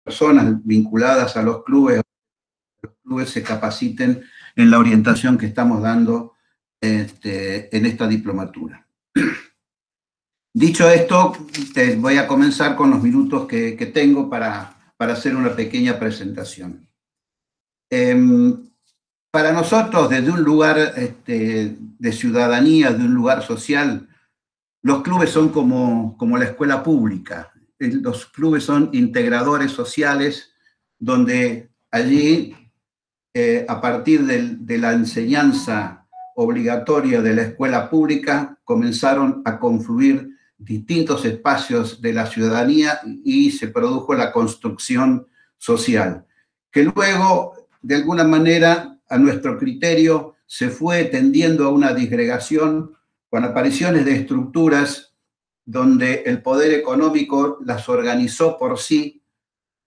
personas vinculadas a los clubes se capaciten en la orientación que estamos dando en esta diplomatura. Dicho esto, voy a comenzar con los minutos que tengo para hacer una pequeña presentación. Para nosotros, desde un lugar de ciudadanía, de un lugar social, los clubes son como la escuela pública. Los clubes son integradores sociales donde allí, a partir de la enseñanza obligatoria de la escuela pública, comenzaron a confluir distintos espacios de la ciudadanía y se produjo la construcción social, que luego, de alguna manera, a nuestro criterio, se fue tendiendo a una disgregación con apariciones de estructuras donde el poder económico las organizó por sí,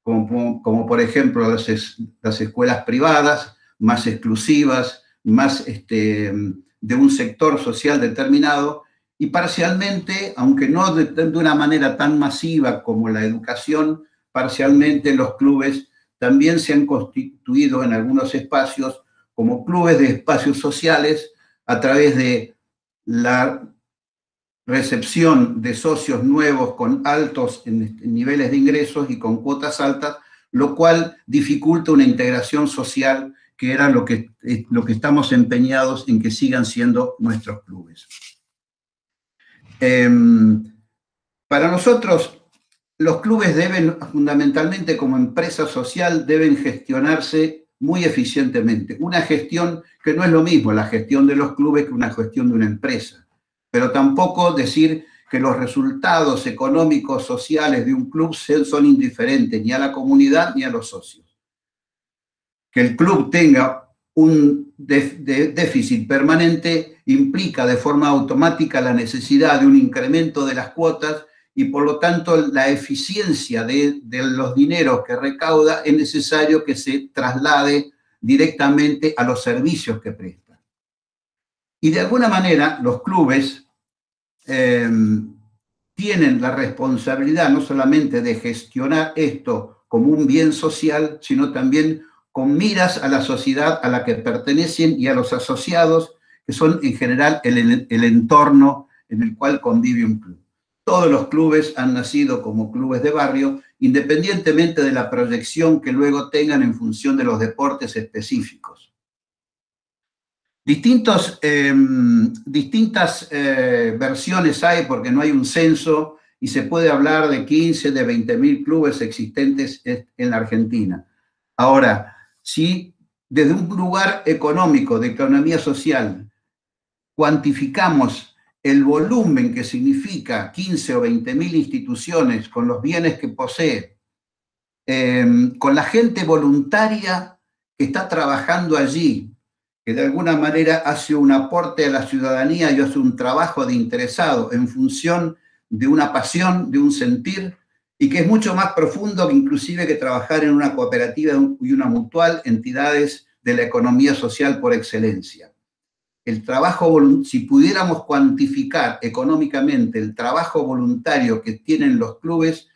como por ejemplo las escuelas privadas, más exclusivas, más de un sector social determinado, y parcialmente, aunque no de una manera tan masiva como la educación, parcialmente los clubes también se han constituido en algunos espacios como clubes de espacios sociales a través de la recepción de socios nuevos con altos niveles de ingresos y con cuotas altas, lo cual dificulta una integración social que era lo que estamos empeñados en que sigan siendo nuestros clubes. Para nosotros, los clubes deben, fundamentalmente como empresa social, deben gestionarse muy eficientemente. Una gestión que no es lo mismo la gestión de los clubes que una gestión de una empresa, pero tampoco decir que los resultados económicos, sociales de un club son indiferentes ni a la comunidad ni a los socios. Que el club tenga un déficit permanente implica de forma automática la necesidad de un incremento de las cuotas y por lo tanto la eficiencia de los dineros que recauda es necesario que se traslade directamente a los servicios que presta. Y de alguna manera los clubes tienen la responsabilidad no solamente de gestionar esto como un bien social, sino también con miras a la sociedad a la que pertenecen y a los asociados, que son en general el entorno en el cual convive un club. Todos los clubes han nacido como clubes de barrio, independientemente de la proyección que luego tengan en función de los deportes específicos. Distintas versiones hay porque no hay un censo y se puede hablar de 15, de 20.000 clubes existentes en la Argentina. Ahora, si desde un lugar económico, de economía social, cuantificamos el volumen que significa 15 o 20.000 instituciones con los bienes que posee, con la gente voluntaria que está trabajando allí, que de alguna manera hace un aporte a la ciudadanía y hace un trabajo de interesado en función de una pasión, de un sentir, y que es mucho más profundo que inclusive que trabajar en una cooperativa y una mutual, entidades de la economía social por excelencia. El trabajo, si pudiéramos cuantificar económicamente el trabajo voluntario que tienen los clubes,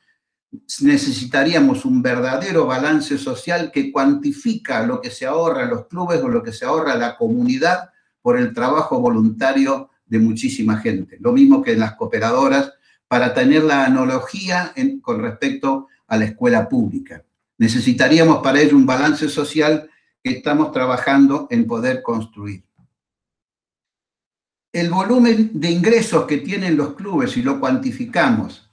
necesitaríamos un verdadero balance social que cuantifica lo que se ahorra en los clubes o lo que se ahorra en la comunidad por el trabajo voluntario de muchísima gente. Lo mismo que en las cooperadoras, para tener la analogía con respecto a la escuela pública. Necesitaríamos para ello un balance social que estamos trabajando en poder construir. El volumen de ingresos que tienen los clubes, si lo cuantificamos,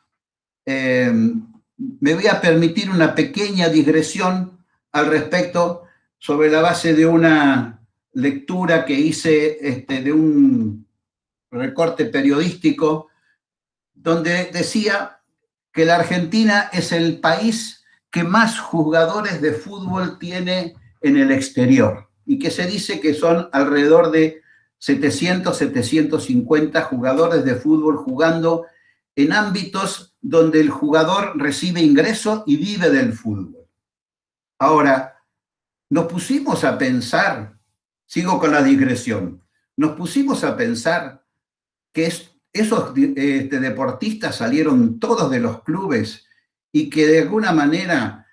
me voy a permitir una pequeña digresión al respecto sobre la base de una lectura que hice de un recorte periodístico donde decía que la Argentina es el país que más jugadores de fútbol tiene en el exterior y que se dice que son alrededor de 700, 750 jugadores de fútbol jugando en ámbitos donde el jugador recibe ingresos y vive del fútbol. Ahora, nos pusimos a pensar, sigo con la digresión, nos pusimos a pensar que esos deportistas salieron todos de los clubes y que de alguna manera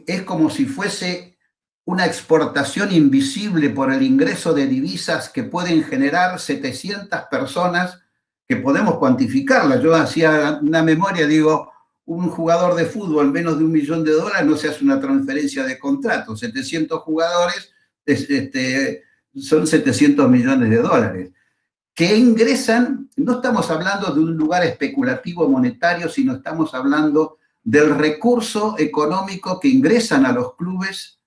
es como si fuese una exportación invisible por el ingreso de divisas que pueden generar 700 personas que podemos cuantificarlas. Yo hacía una memoria, digo, un jugador de fútbol menos de $1.000.000 no se hace una transferencia de contrato. 700 jugadores son $700 millones que ingresan. No estamos hablando de un lugar especulativo monetario, sino estamos hablando del recurso económico que ingresan a los clubes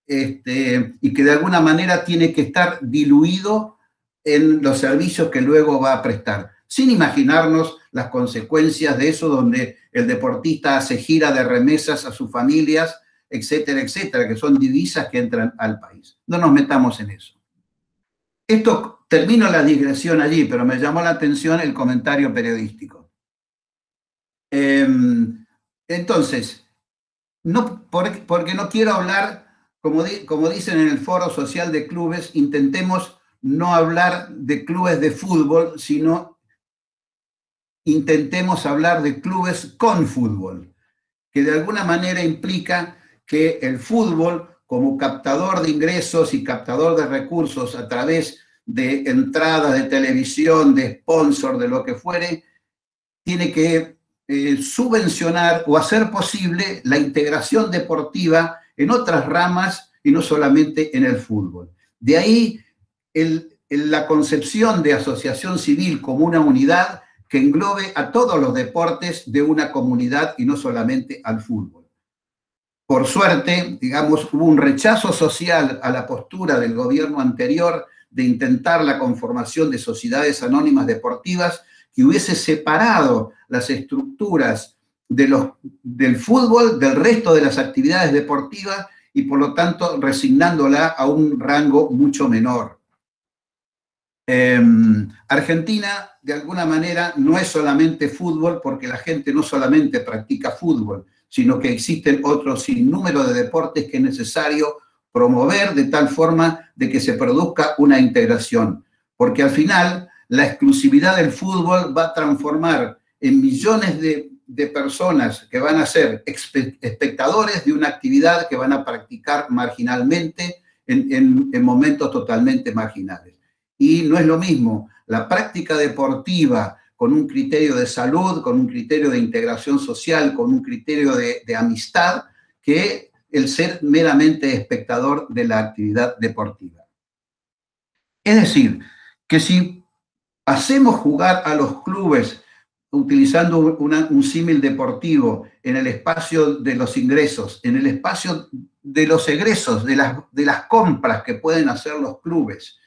y que de alguna manera tiene que estar diluido en los servicios que luego va a prestar, sin imaginarnos las consecuencias de eso, donde el deportista hace gira de remesas a sus familias, etcétera, etcétera, que son divisas que entran al país. No nos metamos en eso. Esto, termino la digresión allí, pero me llamó la atención el comentario periodístico. Entonces, no, porque no quiero hablar, como dicen en el Foro Social de Clubes, intentemos no hablar de clubes de fútbol, sino intentemos hablar de clubes con fútbol, que de alguna manera implica que el fútbol, como captador de ingresos y captador de recursos a través de entradas de televisión, de sponsor, de lo que fuere, tiene que subvencionar o hacer posible la integración deportiva en otras ramas y no solamente en el fútbol. De ahí la concepción de asociación civil como una unidad que englobe a todos los deportes de una comunidad y no solamente al fútbol. Por suerte, digamos, hubo un rechazo social a la postura del gobierno anterior de intentar la conformación de sociedades anónimas deportivas que hubiese separado las estructuras del fútbol del resto de las actividades deportivas y por lo tanto resignándola a un rango mucho menor. Argentina, de alguna manera, no es solamente fútbol, porque la gente no solamente practica fútbol, sino que existen otros sinnúmero de deportes que es necesario promover de tal forma de que se produzca una integración. Porque al final, la exclusividad del fútbol va a transformar en millones de personas que van a ser espectadores de una actividad que van a practicar marginalmente en momentos totalmente marginales. Y no es lo mismo la práctica deportiva con un criterio de salud, con un criterio de integración social, con un criterio de amistad, que el ser meramente espectador de la actividad deportiva. Es decir, que si hacemos jugar a los clubes utilizando un símil deportivo en el espacio de los ingresos, en el espacio de los egresos, de las compras que pueden hacer los clubes,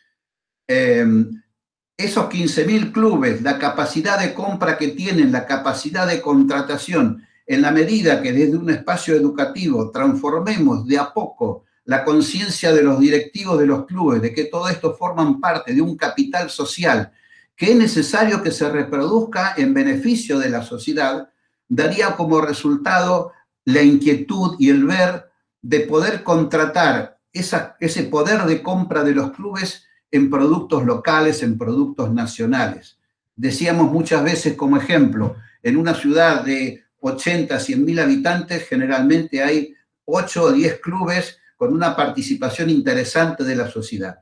esos 15.000 clubes, la capacidad de compra que tienen, la capacidad de contratación, en la medida que desde un espacio educativo transformemos de a poco la conciencia de los directivos de los clubes, de que todo esto forman parte de un capital social que es necesario que se reproduzca en beneficio de la sociedad, daría como resultado la inquietud y el ver de poder contratar ese poder de compra de los clubes en productos locales, en productos nacionales. Decíamos muchas veces como ejemplo, en una ciudad de 80, 100.000 habitantes, generalmente hay 8 o 10 clubes con una participación interesante de la sociedad.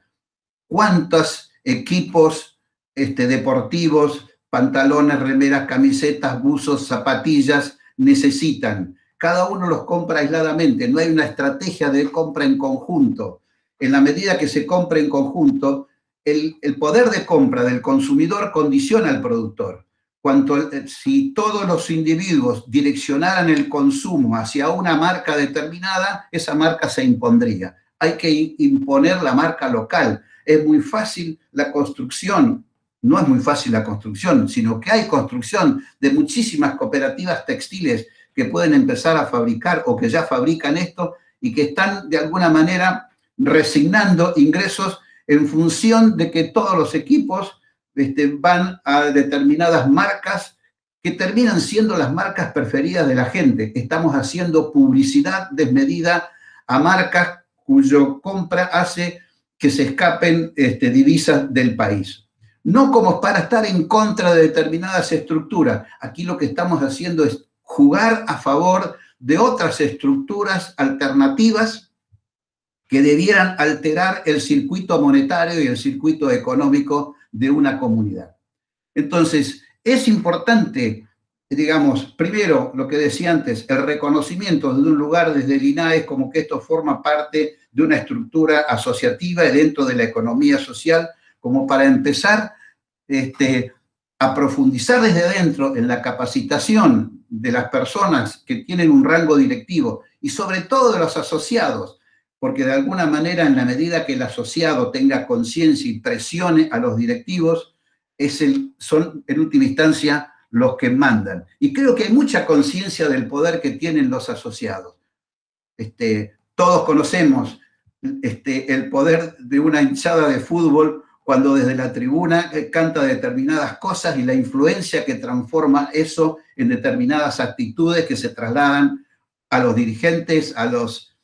¿Cuántos equipos deportivos, pantalones, remeras, camisetas, buzos, zapatillas necesitan? Cada uno los compra aisladamente, no hay una estrategia de compra en conjunto. En la medida que se compra en conjunto, el poder de compra del consumidor condiciona al productor. Si todos los individuos direccionaran el consumo hacia una marca determinada, esa marca se impondría. Hay que imponer la marca local. Es muy fácil la construcción, no es muy fácil la construcción, sino que hay construcción de muchísimas cooperativas textiles que pueden empezar a fabricar o que ya fabrican esto y que están de alguna manera resignando ingresos en función de que todos los equipos van a determinadas marcas que terminan siendo las marcas preferidas de la gente. Estamos haciendo publicidad desmedida a marcas cuyo compra hace que se escapen divisas del país. No como para estar en contra de determinadas estructuras. Aquí lo que estamos haciendo es jugar a favor de otras estructuras alternativas que debieran alterar el circuito monetario y el circuito económico de una comunidad. Entonces, es importante, digamos, primero, lo que decía antes, el reconocimiento de un lugar desde el INAES como que esto forma parte de una estructura asociativa y dentro de la economía social, como para empezar a profundizar desde adentro en la capacitación de las personas que tienen un rango directivo y sobre todo de los asociados, porque de alguna manera, en la medida que el asociado tenga conciencia y presione a los directivos, son en última instancia los que mandan. Y creo que hay mucha conciencia del poder que tienen los asociados. Todos conocemos el poder de una hinchada de fútbol cuando desde la tribuna canta determinadas cosas y la influencia que transforma eso en determinadas actitudes que se trasladan a los dirigentes, a los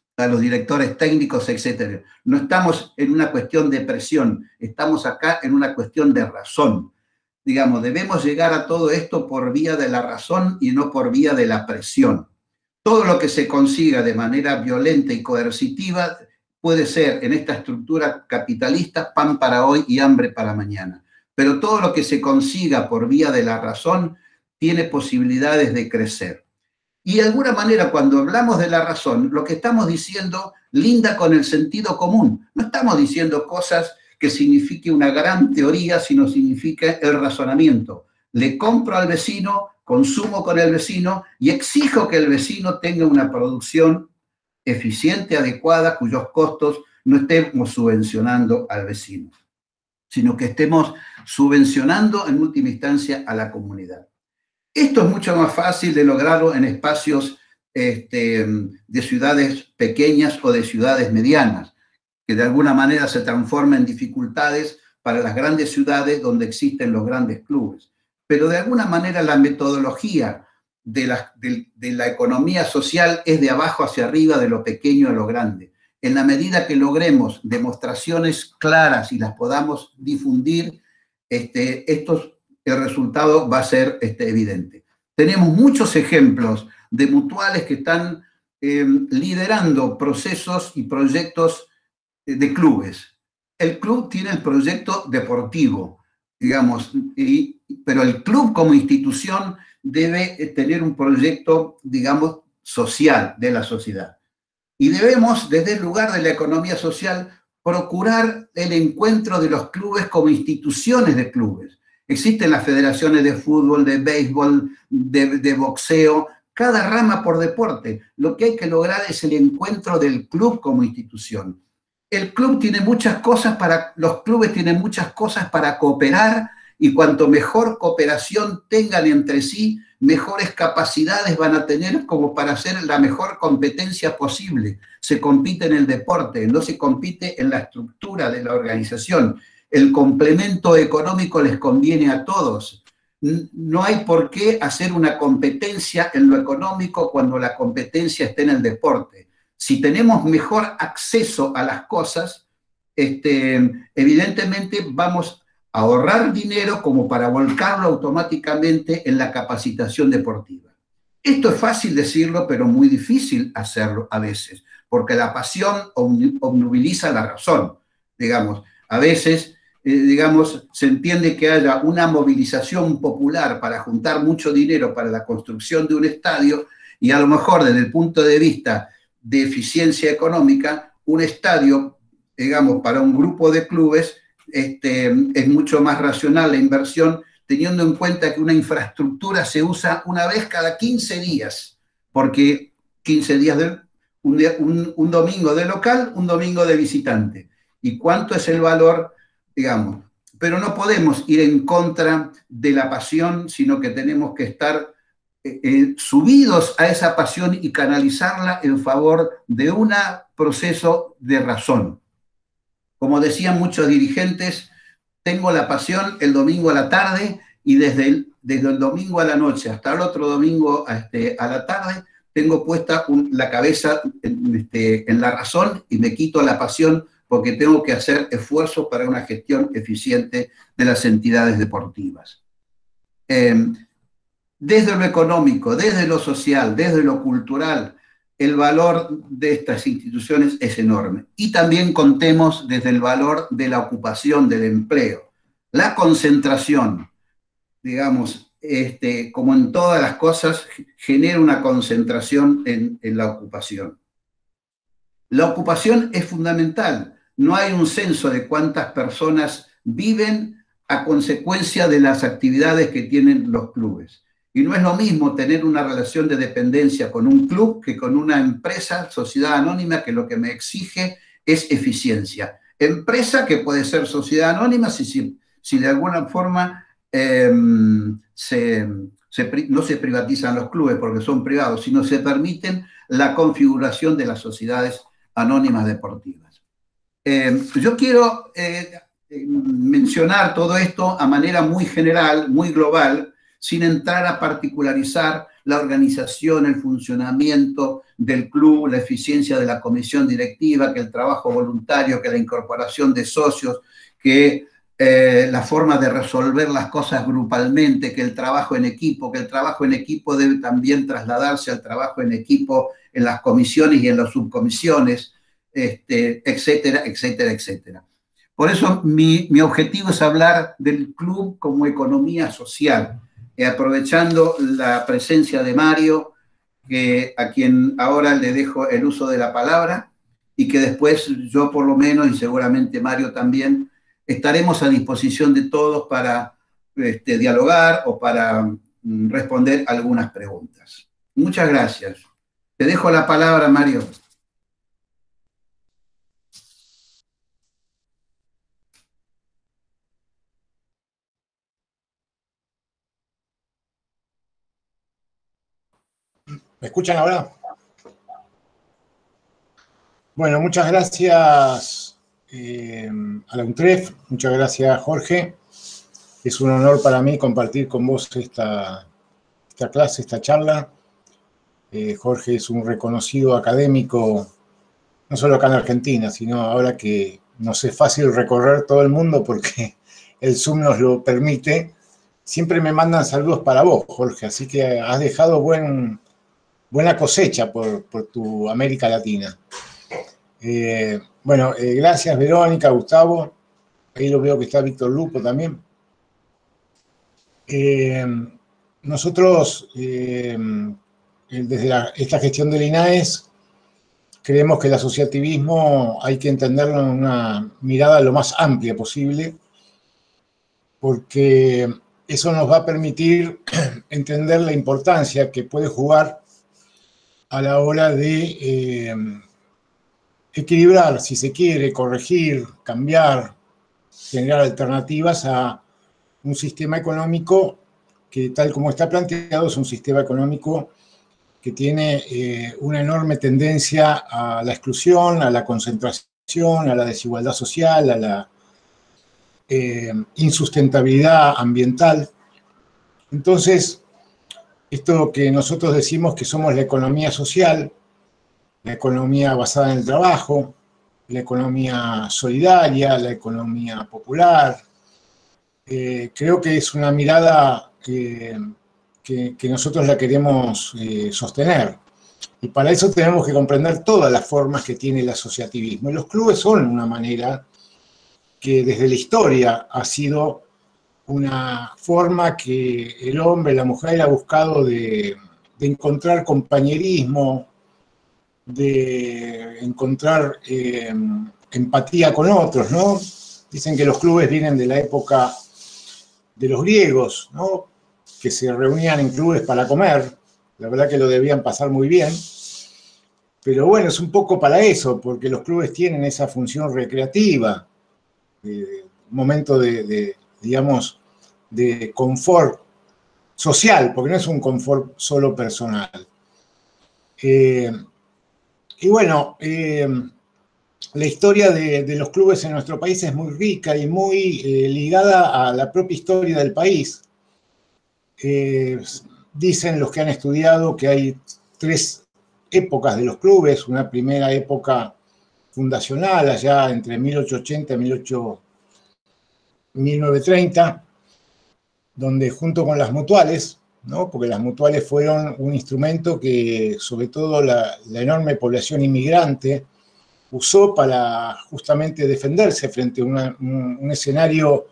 directores técnicos, etc. No estamos en una cuestión de presión, estamos acá en una cuestión de razón. Digamos, debemos llegar a todo esto por vía de la razón y no por vía de la presión. Todo lo que se consiga de manera violenta y coercitiva puede ser, en esta estructura capitalista, pan para hoy y hambre para mañana. Pero todo lo que se consiga por vía de la razón tiene posibilidades de crecer. Y de alguna manera, cuando hablamos de la razón, lo que estamos diciendo linda con el sentido común. No estamos diciendo cosas que signifique una gran teoría, sino significa el razonamiento. Le compro al vecino, consumo con el vecino y exijo que el vecino tenga una producción eficiente, adecuada, cuyos costos no estemos subvencionando al vecino, sino que estemos subvencionando en última instancia a la comunidad. Esto es mucho más fácil de lograrlo en espacios de ciudades pequeñas o de ciudades medianas, que de alguna manera se transforman en dificultades para las grandes ciudades donde existen los grandes clubes. Pero de alguna manera la metodología de la economía social es de abajo hacia arriba, de lo pequeño a lo grande. En la medida que logremos demostraciones claras y las podamos difundir, el resultado va a ser evidente. Tenemos muchos ejemplos de mutuales que están liderando procesos y proyectos de clubes. El club tiene el proyecto deportivo, digamos, pero el club como institución debe tener un proyecto, digamos, social de la sociedad. Y debemos, desde el lugar de la economía social, procurar el encuentro de los clubes como instituciones de clubes. Existen las federaciones de fútbol, de béisbol, de boxeo, cada rama por deporte. Lo que hay que lograr es el encuentro del club como institución. El club tiene muchas cosas los clubes tienen muchas cosas para cooperar y cuanto mejor cooperación tengan entre sí, mejores capacidades van a tener como para hacer la mejor competencia posible. Se compite en el deporte, no se compite en la estructura de la organización. El complemento económico les conviene a todos. No hay por qué hacer una competencia en lo económico cuando la competencia está en el deporte. Si tenemos mejor acceso a las cosas, evidentemente vamos a ahorrar dinero como para volcarlo automáticamente en la capacitación deportiva. Esto es fácil decirlo, pero muy difícil hacerlo a veces, porque la pasión obnubiliza la razón. Digamos, a veces, se entiende que haya una movilización popular para juntar mucho dinero para la construcción de un estadio y a lo mejor desde el punto de vista de eficiencia económica, un estadio, digamos, para un grupo de clubes es mucho más racional la inversión, teniendo en cuenta que una infraestructura se usa una vez cada 15 días, porque 15 días un domingo de local, un domingo de visitante. ¿Y cuánto es el valor? Digamos, pero no podemos ir en contra de la pasión, sino que tenemos que estar subidos a esa pasión y canalizarla en favor de un proceso de razón. Como decían muchos dirigentes, tengo la pasión el domingo a la tarde y desde el domingo a la noche hasta el otro domingo a la tarde tengo puesta la cabeza en la razón y me quito la pasión porque tengo que hacer esfuerzos para una gestión eficiente de las entidades deportivas. desde lo económico, desde lo social, desde lo cultural, el valor de estas instituciones es enorme. Y también contemos desde el valor de la ocupación, del empleo. La concentración, digamos, como en todas las cosas, genera una concentración en la ocupación. La ocupación es fundamental. No hay un censo de cuántas personas viven a consecuencia de las actividades que tienen los clubes. Y no es lo mismo tener una relación de dependencia con un club que con una empresa, sociedad anónima, que lo que me exige es eficiencia. Empresa que puede ser sociedad anónima si de alguna forma no se privatizan los clubes porque son privados, sino se permiten la configuración de las sociedades anónimas deportivas. Yo quiero mencionar todo esto a manera muy general, muy global, sin entrar a particularizar la organización, el funcionamiento del club, la eficiencia de la comisión directiva, que el trabajo voluntario, que la incorporación de socios, que la forma de resolver las cosas grupalmente, que el trabajo en equipo debe también trasladarse al trabajo en equipo en las comisiones y en las subcomisiones, etcétera, etcétera, etcétera. Por eso mi objetivo es hablar del club como economía social, aprovechando la presencia de Mario, a quien ahora le dejo el uso de la palabra, y que después yo por lo menos, y seguramente Mario también, estaremos a disposición de todos para dialogar o para responder algunas preguntas. Muchas gracias. Te dejo la palabra, Mario. ¿Me escuchan ahora? Bueno, muchas gracias a la UNTREF, muchas gracias Jorge. Es un honor para mí compartir con vos esta clase, esta charla. Jorge es un reconocido académico, no solo acá en Argentina, sino ahora que nos es fácil recorrer todo el mundo porque el Zoom nos lo permite. Siempre me mandan saludos para vos, Jorge, así que has dejado buena cosecha por tu América Latina. Gracias Verónica, Gustavo. Ahí lo veo que está Víctor Lupo también. Nosotros, desde esta gestión del INAES, creemos que el asociativismo hay que entenderlo en una mirada lo más amplia posible, porque eso nos va a permitir entender la importancia que puede jugar a la hora de equilibrar, si se quiere, corregir, cambiar, generar alternativas a un sistema económico que, tal como está planteado, es un sistema económico que tiene una enorme tendencia a la exclusión, a la concentración, a la desigualdad social, a la insustentabilidad ambiental. Entonces, esto que nosotros decimos que somos la economía social, la economía basada en el trabajo, la economía solidaria, la economía popular. Creo que es una mirada que nosotros la queremos sostener. Y para eso tenemos que comprender todas las formas que tiene el asociativismo. Y los clubes son una manera que desde la historia ha sido una forma que el hombre, la mujer ha buscado de encontrar compañerismo, de encontrar empatía con otros, ¿no? Dicen que los clubes vienen de la época de los griegos, ¿no? Que se reunían en clubes para comer. La verdad que lo debían pasar muy bien. Pero bueno, es un poco para eso, porque los clubes tienen esa función recreativa, un momento digamos, de confort social, porque no es un confort solo personal. Y bueno, la historia de los clubes en nuestro país es muy rica y muy ligada a la propia historia del país. Dicen los que han estudiado que hay 3 épocas de los clubes, una primera época fundacional, allá entre 1880 y 1930, donde junto con las mutuales ¿no? Porque las mutuales fueron un instrumento que, sobre todo la enorme población inmigrante, usó para justamente defenderse frente a un escenario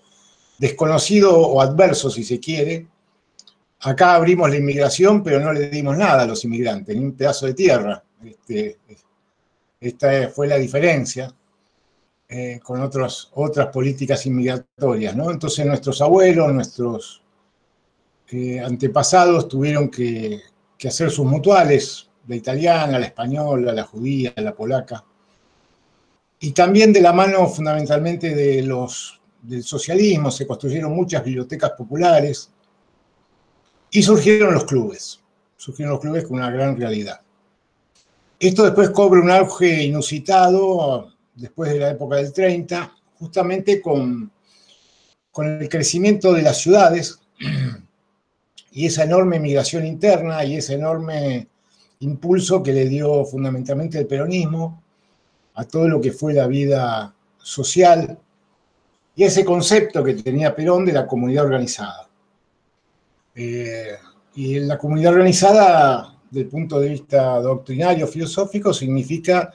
desconocido o adverso, si se quiere. Acá abrimos la inmigración, pero no le dimos nada a los inmigrantes, ni un pedazo de tierra. Esta fue la diferencia con otras políticas inmigratorias, ¿no? Entonces nuestros abuelos, nuestros antepasados tuvieron que hacer sus mutuales, la italiana, la española, la judía, la polaca, y también de la mano fundamentalmente del socialismo se construyeron muchas bibliotecas populares y surgieron los clubes con una gran realidad. Esto después cobra un auge inusitado después de la época del 30, justamente con el crecimiento de las ciudades y esa enorme migración interna y ese enorme impulso que le dio fundamentalmente el peronismo a todo lo que fue la vida social y ese concepto que tenía Perón de la comunidad organizada. Y la comunidad organizada, desde el punto de vista doctrinario, filosófico, significa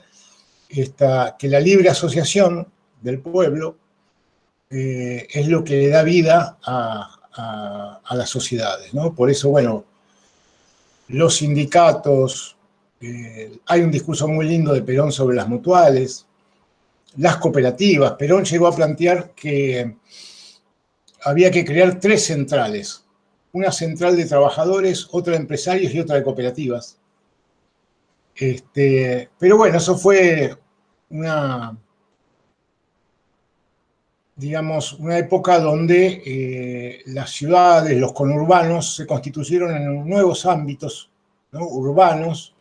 que la libre asociación del pueblo es lo que le da vida a las sociedades, ¿no? Por eso, bueno, los sindicatos, hay un discurso muy lindo de Perón sobre las mutuales, las cooperativas. Perón llegó a plantear que había que crear 3 centrales, una central de trabajadores, otra de empresarios y otra de cooperativas. Pero bueno, eso fue digamos, una época donde las ciudades, los conurbanos, se constituyeron en nuevos ámbitos, ¿no? Urbanos,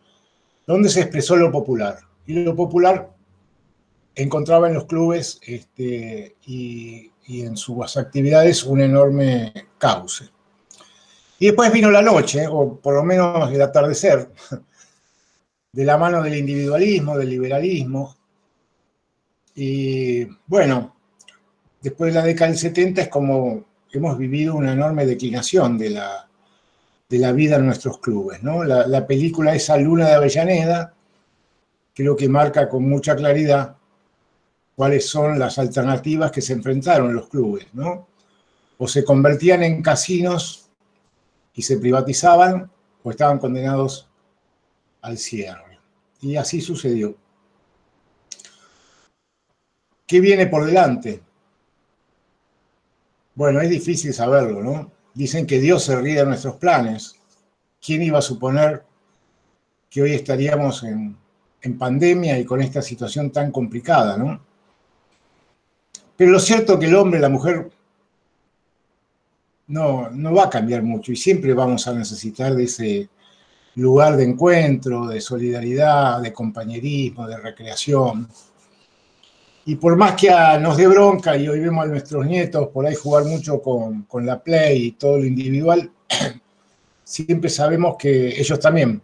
donde se expresó lo popular. Y lo popular encontraba en los clubes y en sus actividades un enorme cauce. Y después vino la noche, o por lo menos el atardecer, de la mano del individualismo, del liberalismo. Y bueno, después de la década del 70 es como hemos vivido una enorme declinación de la vida en nuestros clubes, ¿no? La película esa Luna de Avellaneda creo que marca con mucha claridad cuáles son las alternativas que se enfrentaron los clubes, ¿no? O se convertían en casinos y se privatizaban, o estaban condenados al cierre. Y así sucedió. ¿Qué viene por delante? Bueno, es difícil saberlo, ¿no? Dicen que Dios se ríe de nuestros planes. ¿Quién iba a suponer que hoy estaríamos en pandemia y con esta situación tan complicada, ¿no? Pero lo cierto es que el hombre, la mujer, no va a cambiar mucho y siempre vamos a necesitar de ese lugar de encuentro, de solidaridad, de compañerismo, de recreación. Y por más que nos dé bronca, y hoy vemos a nuestros nietos por ahí jugar mucho con la Play y todo lo individual, siempre sabemos que ellos también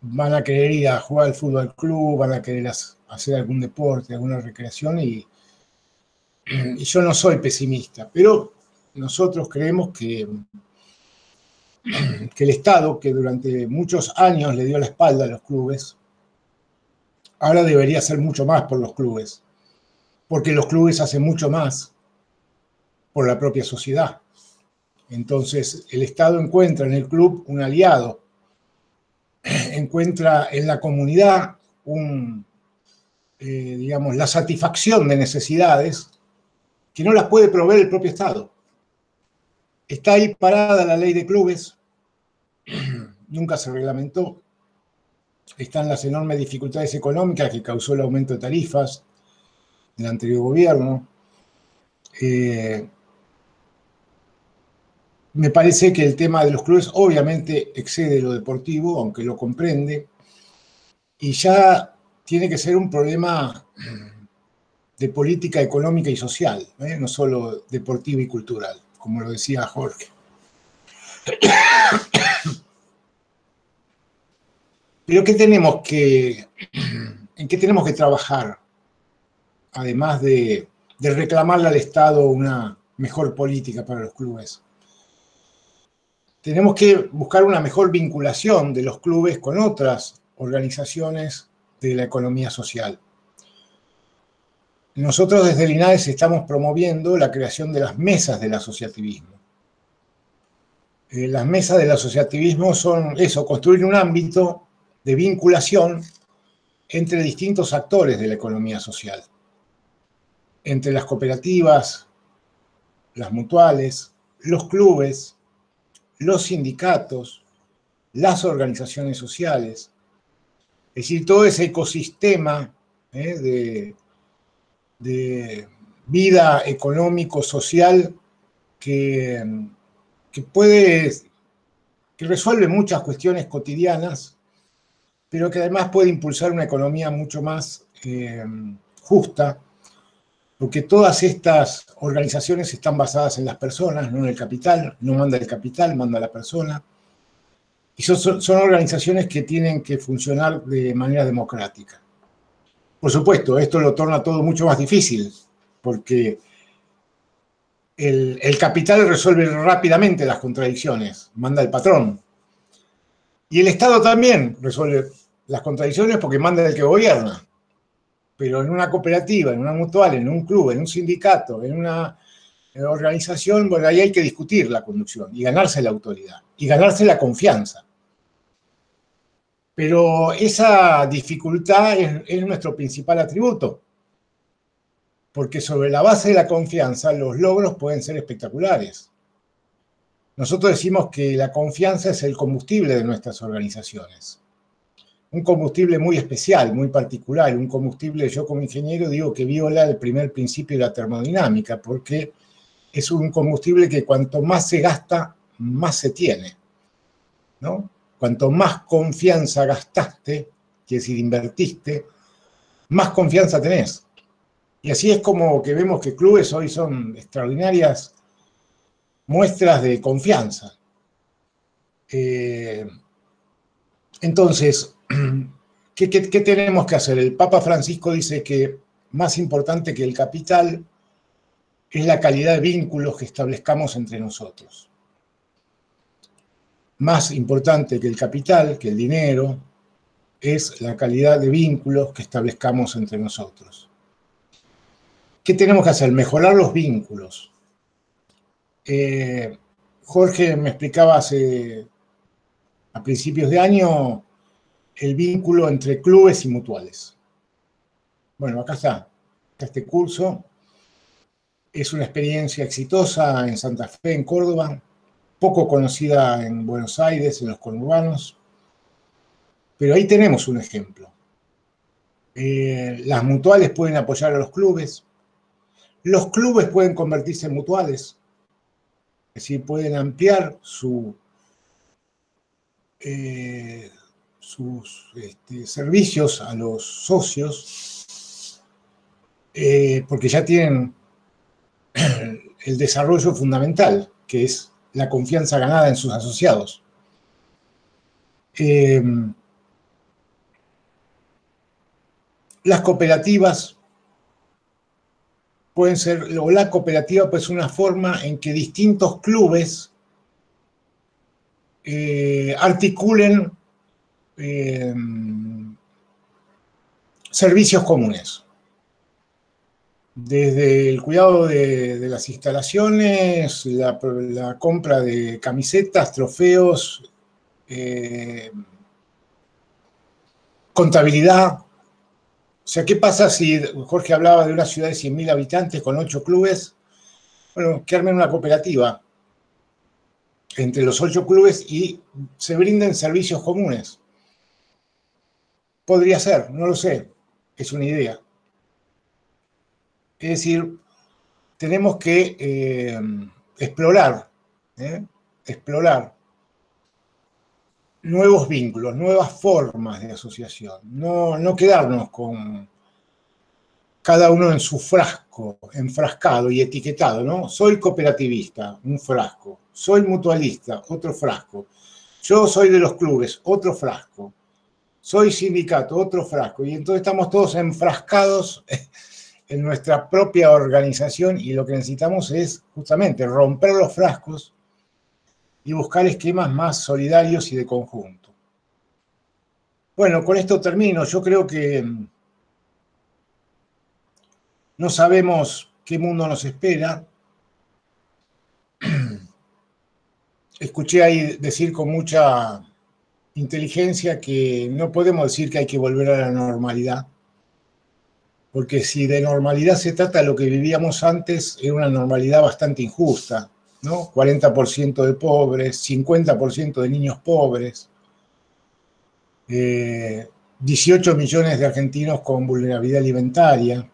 van a querer ir a jugar al fútbol al club, van a querer hacer algún deporte, alguna recreación, y yo no soy pesimista, pero nosotros creemos que el Estado, que durante muchos años le dio la espalda a los clubes, ahora debería hacer mucho más por los clubes, porque los clubes hacen mucho más por la propia sociedad. Entonces, el Estado encuentra en el club un aliado, encuentra en la comunidad digamos, la satisfacción de necesidades que no las puede proveer el propio Estado. Está ahí parada la ley de clubes, nunca se reglamentó. Están las enormes dificultades económicas que causó el aumento de tarifas del anterior gobierno. Me parece que el tema de los clubes obviamente excede lo deportivo, aunque lo comprende, y ya tiene que ser un problema de política económica y social, no solo deportivo y cultural, como lo decía Jorge. Pero ¿en qué tenemos que trabajar? Además de reclamarle al Estado una mejor política para los clubes. tenemos que buscar una mejor vinculación de los clubes con otras organizaciones de la economía social. Nosotros desde el INADES estamos promoviendo la creación de las mesas del asociativismo. Las mesas del asociativismo son eso, construir un ámbito de vinculación entre distintos actores de la economía social, entre las cooperativas, las mutuales, los clubes, los sindicatos, las organizaciones sociales, es decir, todo ese ecosistema de vida económico-social que resuelve muchas cuestiones cotidianas, pero que además puede impulsar una economía mucho más justa, porque todas estas organizaciones están basadas en las personas, no en el capital, no manda el capital, manda la persona, y son organizaciones que tienen que funcionar de manera democrática. Por supuesto, esto lo torna todo mucho más difícil, porque el capital resuelve rápidamente las contradicciones, manda el patrón. Y el Estado también resuelve las contradicciones porque manda el que gobierna. Pero en una cooperativa, en una mutual, en un club, en un sindicato, en una organización, bueno, ahí hay que discutir la conducción y ganarse la autoridad y ganarse la confianza. Pero esa dificultad es nuestro principal atributo, porque sobre la base de la confianza los logros pueden ser espectaculares. Nosotros decimos que la confianza es el combustible de nuestras organizaciones. Un combustible muy especial, muy particular, un combustible, yo como ingeniero digo que viola el primer principio de la termodinámica, porque es un combustible que cuanto más se gasta, más se tiene, ¿no? Cuanto más confianza gastaste, quiere decir invertiste, más confianza tenés. Y así es como que vemos que clubes hoy son extraordinarias muestras de confianza. Entonces, ¿qué tenemos que hacer? El Papa Francisco dice que más importante que el capital es la calidad de vínculos que establezcamos entre nosotros. Más importante que el capital, que el dinero, es la calidad de vínculos que establezcamos entre nosotros. ¿Qué tenemos que hacer? Mejorar los vínculos. Jorge me explicaba a principios de año el vínculo entre clubes y mutuales. Bueno, acá está este curso. Es una experiencia exitosa en Santa Fe, en Córdoba, poco conocida en Buenos Aires, en los conurbanos, pero ahí tenemos un ejemplo. Las mutuales pueden apoyar a los clubes pueden convertirse en mutuales, es decir, pueden ampliar sus servicios a los socios, porque ya tienen el desarrollo fundamental, que es la confianza ganada en sus asociados. Las cooperativas pueden ser, o la cooperativa puede ser una forma en que distintos clubes articulen servicios comunes. Desde el cuidado de las instalaciones, la compra de camisetas, trofeos, contabilidad. O sea, ¿qué pasa si Jorge hablaba de una ciudad de 100.000 habitantes con 8 clubes? Bueno, que armen una cooperativa entre los 8 clubes y se brinden servicios comunes. Podría ser, no lo sé, es una idea. Es decir, tenemos que explorar nuevos vínculos, nuevas formas de asociación. No quedarnos con cada uno en su frasco, enfrascado y etiquetado, ¿no? Soy cooperativista, un frasco. Soy mutualista, otro frasco. Yo soy de los clubes, otro frasco. Soy sindicato, otro frasco. Y entonces estamos todos enfrascados en nuestra propia organización y lo que necesitamos es justamente romper los frascos y buscar esquemas más solidarios y de conjunto. Bueno, con esto termino. Yo creo que no sabemos qué mundo nos espera. Escuché ahí decir con mucha inteligencia que no podemos decir que hay que volver a la normalidad, porque si de normalidad se trata, lo que vivíamos antes era una normalidad bastante injusta, ¿no? 40% de pobres, 50% de niños pobres, 18 millones de argentinos con vulnerabilidad alimentaria.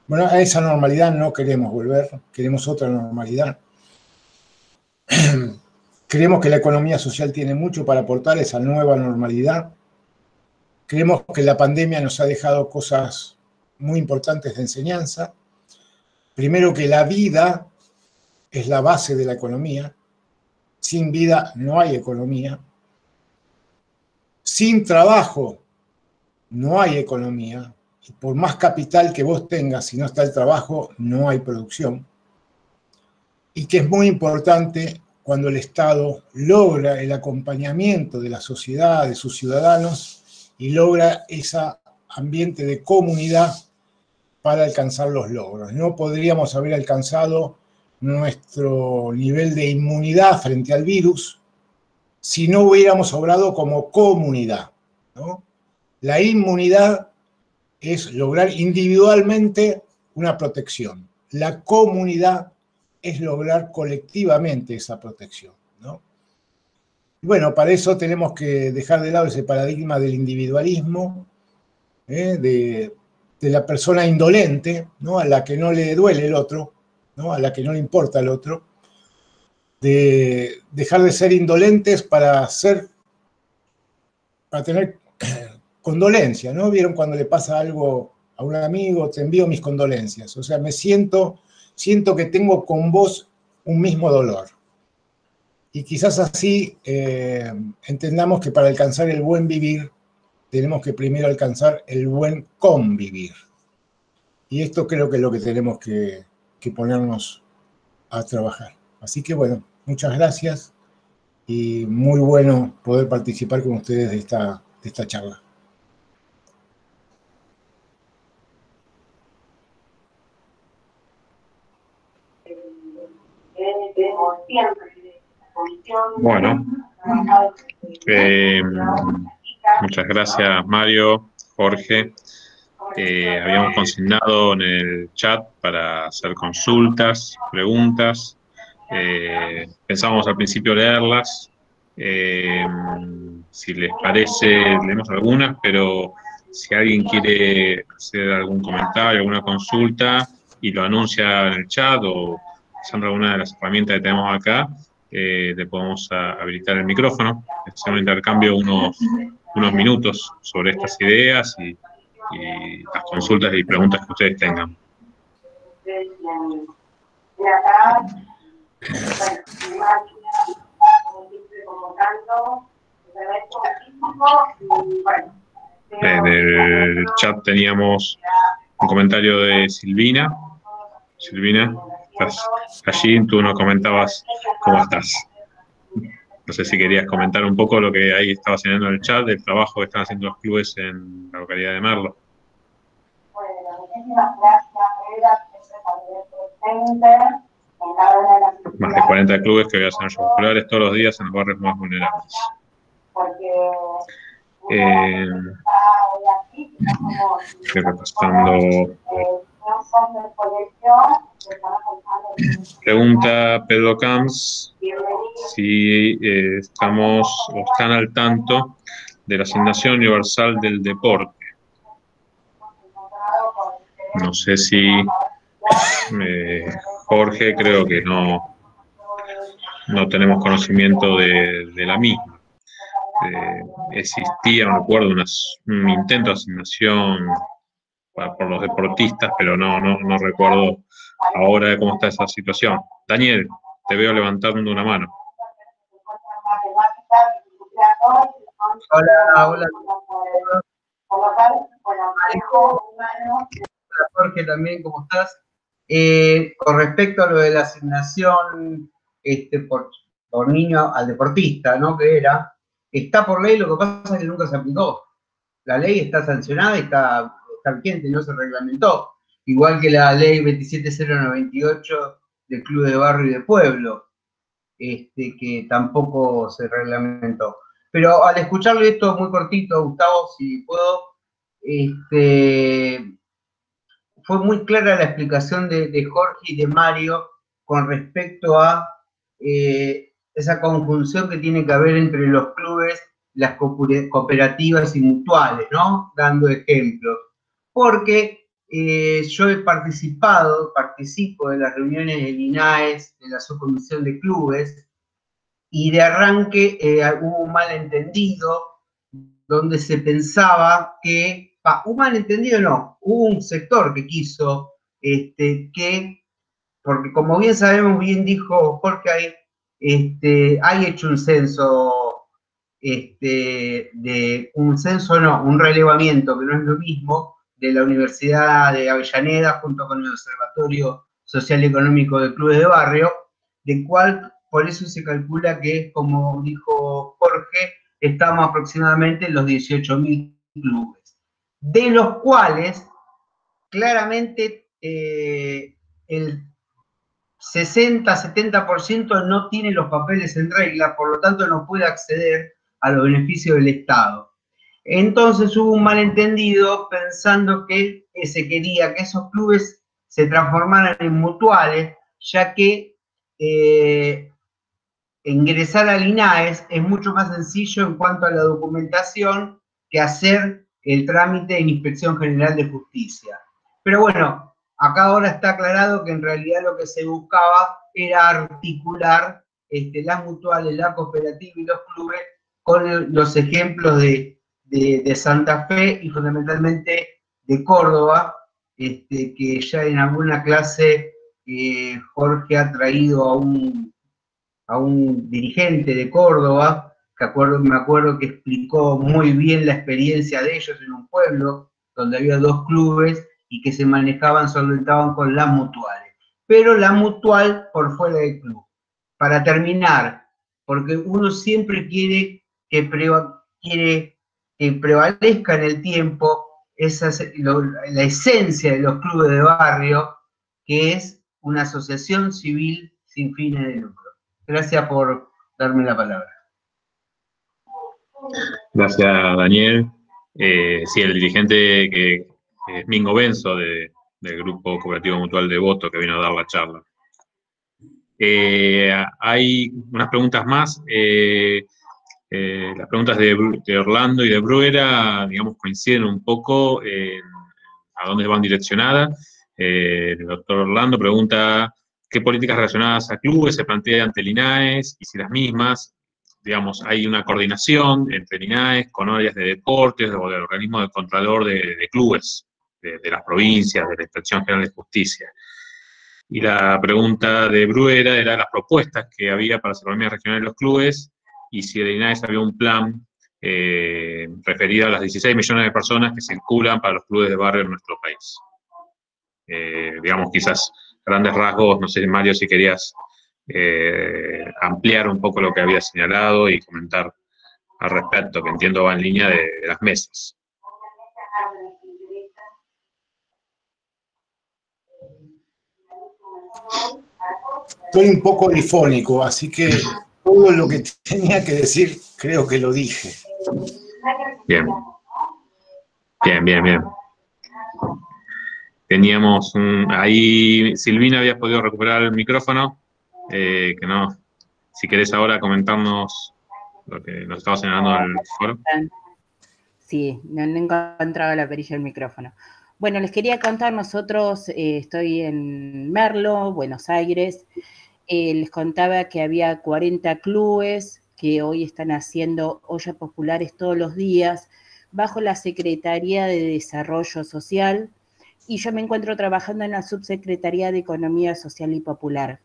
Bueno, a esa normalidad no queremos volver, queremos otra normalidad. Creemos que la economía social tiene mucho para aportar a esa nueva normalidad. Creemos que la pandemia nos ha dejado cosas muy importantes de enseñanza. Primero, que la vida es la base de la economía. Sin vida no hay economía. Sin trabajo no hay economía. Y por más capital que vos tengas, si no está el trabajo, no hay producción. Y que es muy importante cuando el Estado logra el acompañamiento de la sociedad, de sus ciudadanos, y logra ese ambiente de comunidad para alcanzar los logros. No podríamos haber alcanzado nuestro nivel de inmunidad frente al virus si no hubiéramos obrado como comunidad, ¿no? La inmunidad es lograr individualmente una protección. La comunidad es lograr colectivamente esa protección, ¿no? Y bueno, para eso tenemos que dejar de lado ese paradigma del individualismo, de la persona indolente, ¿no? A la que no le duele el otro, ¿no? A la que no le importa el otro, de dejar de ser indolentes para tener condolencia, ¿no? ¿Vieron cuando le pasa algo a un amigo? Te envío mis condolencias. O sea, siento que tengo con vos un mismo dolor. Y quizás así entendamos que para alcanzar el buen vivir, tenemos que primero alcanzar el buen convivir. Y esto creo que es lo que tenemos que ponernos a trabajar. Así que bueno, muchas gracias y muy bueno poder participar con ustedes de esta charla. Bueno, muchas gracias Mario, Jorge. Habíamos consignado en el chat para hacer consultas, preguntas. Pensábamos al principio leerlas. Si les parece, leemos algunas, pero si alguien quiere hacer algún comentario, alguna consulta y lo anuncia en el chat o usando alguna de las herramientas que tenemos acá, le podemos habilitar el micrófono, hacer un intercambio unos minutos sobre estas ideas y las consultas y preguntas que ustedes tengan. En el chat teníamos un comentario de Silvina. Silvina, estás allí, tú nos comentabas cómo estás. No sé si querías comentar un poco lo que ahí estaba señalando en el chat, del trabajo que están haciendo los clubes en la localidad de Merlo. Bueno, muchísimas gracias, Más de 40 clubes que hacen ayudas populares todos los días en los barrios más vulnerables. Estoy repasando. Pregunta Pedro Camps si estamos o están al tanto de la asignación universal del deporte. No sé si Jorge, creo que no tenemos conocimiento de la misma. Existía, no recuerdo, un intento de asignación por los deportistas, pero no recuerdo ahora cómo está esa situación. Daniel, te veo levantando una mano. Hola. Hola Jorge también, ¿cómo estás? Con respecto a lo de la asignación por o niño al deportista, ¿no? Que está por ley, lo que pasa es que nunca se aplicó. La ley está sancionada y está vigente, no se reglamentó. Igual que la ley 27098 del Club de Barrio y de Pueblo, que tampoco se reglamentó. Pero al escucharle esto muy cortito, Gustavo, si puedo, fue muy clara la explicación de Jorge y de Mario con respecto a esa conjunción que tiene que haber entre los clubes, las cooperativas y mutuales, ¿no? Dando ejemplos. Porque yo participo de las reuniones del INAES, de la subcomisión de clubes, y de arranque hubo un malentendido donde se pensaba que, un malentendido no, hubo un sector que quiso porque como bien sabemos, bien dijo Jorge, hay hecho un censo, un relevamiento, que no es lo mismo, de la Universidad de Avellaneda, junto con el Observatorio Social y Económico de Clubes de Barrio, de cual, por eso se calcula que, como dijo Jorge, estamos aproximadamente en los 18.000 clubes, de los cuales claramente el 60-70% no tiene los papeles en regla, por lo tanto no puede acceder a los beneficios del Estado. Entonces hubo un malentendido pensando que se quería que esos clubes se transformaran en mutuales, ya que ingresar al INAES es mucho más sencillo en cuanto a la documentación que hacer el trámite en Inspección General de Justicia. Pero bueno, acá ahora está aclarado que en realidad lo que se buscaba era articular las mutuales, la cooperativa y los clubes con los ejemplos de Santa Fe y fundamentalmente de Córdoba, que ya en alguna clase Jorge ha traído a un dirigente de Córdoba, que me acuerdo que explicó muy bien la experiencia de ellos en un pueblo donde había 2 clubes y que se solventaban con las mutuales. Pero la mutual por fuera del club. Para terminar, porque uno siempre quiere que prevalezca en el tiempo la esencia de los clubes de barrio, que es una asociación civil sin fines de lucro. Gracias por darme la palabra. Gracias, Daniel. Sí, el dirigente que es Mingo Benzo del Grupo Cooperativo Mutual de Voto, que vino a dar la charla. Hay unas preguntas más. Las preguntas de Orlando y de Bruera, digamos, coinciden un poco en a dónde van direccionadas. El doctor Orlando pregunta qué políticas relacionadas a clubes se plantean ante el INAES y si las mismas, digamos, hay una coordinación entre el INAES con áreas de deportes o del organismo de contralor de clubes de las provincias, de la Inspección General de Justicia. Y la pregunta de Bruera era las propuestas que había para las economías regionales de los clubes y si el INAES había un plan referido a las 16 millones de personas que circulan para los clubes de barrio en nuestro país. Digamos, quizás grandes rasgos, no sé, Mario, si querías ampliar un poco lo que había señalado y comentar al respecto, que entiendo va en línea de las mesas. Estoy un poco difónico, así que todo lo que tenía que decir creo que lo dije. Bien. Teníamos ahí, Silvina, habías podido recuperar el micrófono, que no, si querés ahora comentarnos lo que nos estaba señalando el foro. Sí, no encontraba la perilla del micrófono. Bueno, les quería contar, nosotros estoy en Merlo, Buenos Aires. Les contaba que había 40 clubes que hoy están haciendo ollas populares todos los días bajo la Secretaría de Desarrollo Social y yo me encuentro trabajando en la Subsecretaría de Economía Social y Popular.